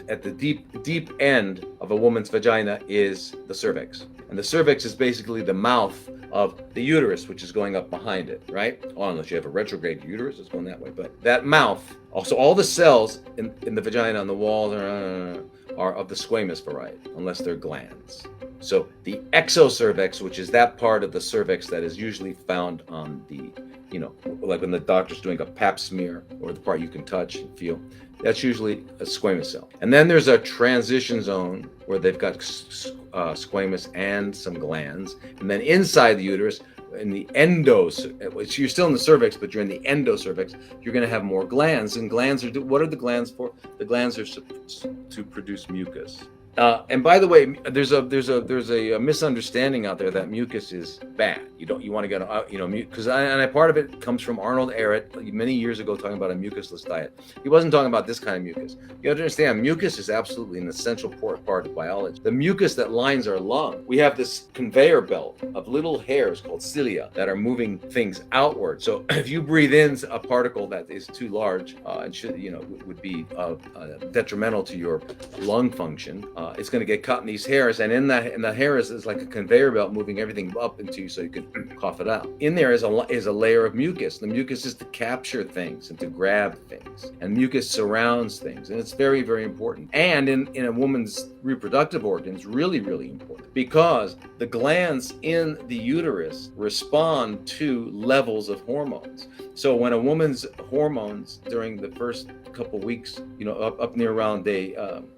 At the deep end of a woman's vagina is the cervix. And the cervix is basically the mouth of the uterus, which is going up behind it, right? Oh, unless you have a retrograde uterus, it's going that way. But that mouth, also all the cells in the vagina on the walls are of the squamous variety, unless they're glands. So the exocervix, which is that part of the cervix that is usually found on the, like when the doctor's doing a pap smear, or the part you can touch and feel, that's usually a squamous cell. And then there's a transition zone where they've got squamous and some glands. And then inside the uterus, in the which you're still in the cervix, but you're in the endocervix, you're going to have more glands. And glands what are the glands for? The glands are to produce mucus. And by the way, there's a misunderstanding out there that mucus is bad. You want to get because part of it comes from Arnold Ehret many years ago talking about a mucusless diet. He wasn't talking about this kind of mucus. You have to understand, mucus is absolutely an essential part of biology. The mucus that lines our lung, we have this conveyor belt of little hairs called cilia that are moving things outward. So if you breathe in a particle that is too large and would be detrimental to your lung function, it's going to get caught in these hairs, and in the hairs is like a conveyor belt moving everything up into you so you can cough it out. In there is a layer of mucus. The mucus is to capture things and to grab things, and mucus surrounds things, and it's very, very important. And in a woman's reproductive organs, really, really important, because the glands in the uterus respond to levels of hormones. So when a woman's hormones during the first couple weeks, up near around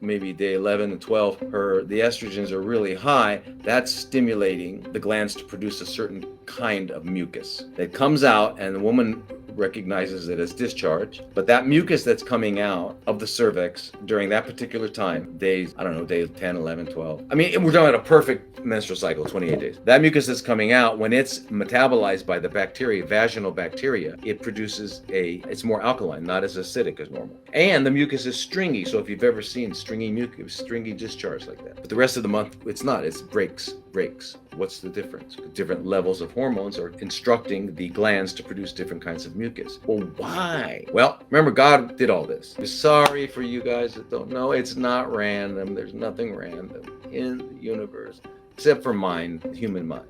maybe day 11 and 12, the estrogens are really high. That's stimulating the glands to produce a certain kind of mucus that comes out, and the woman recognizes it as discharge. But that mucus that's coming out of the cervix during that particular time, days 10, 11, 12. I mean, we're talking about a perfect menstrual cycle, 28 days. That mucus that's coming out, when it's metabolized by the bacteria, vaginal bacteria, it produces it's more alkaline, not as acidic as normal. And the mucus is stringy. So if you've ever seen stringy mucus, stringy discharge like that. But the rest of the month, it's not. It's breaks. What's the difference? Different levels of hormones are instructing the glands to produce different kinds of mucus. Well, why? Well, remember, God did all this. I'm sorry for you guys that don't know. It's not random. There's nothing random in the universe except for the human mind.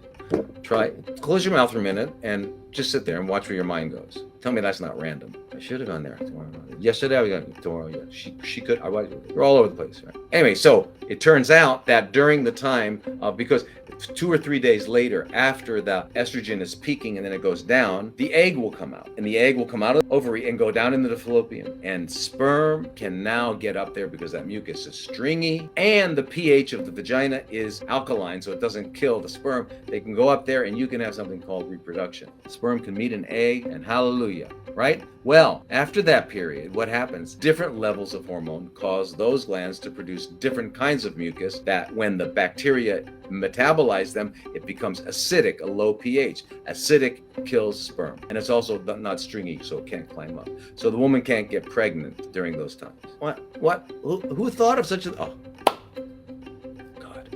Close your mouth for a minute and just sit there and watch where your mind goes. Tell me that's not random. I should have gone there tomorrow. Yesterday I got tomorrow. Yeah, she could. We're all over the place, right? Anyway, so it turns out that during the time, because 2 or 3 days later, after the estrogen is peaking and then it goes down, the egg will come out, and the egg will come out of the ovary and go down into the fallopian, and sperm can now get up there because that mucus is stringy, and the pH of the vagina is alkaline, so it doesn't kill the sperm. They can go up there, and you can have something called reproduction. Sperm can meet an egg, and hallelujah, right? Well, after that period, what happens? Different levels of hormone cause those glands to produce different kinds of mucus that when the bacteria metabolize them, it becomes acidic, a low pH. Acidic kills sperm. And it's also not stringy, so it can't climb up. So the woman can't get pregnant during those times. What? Who thought of such a... Oh, God.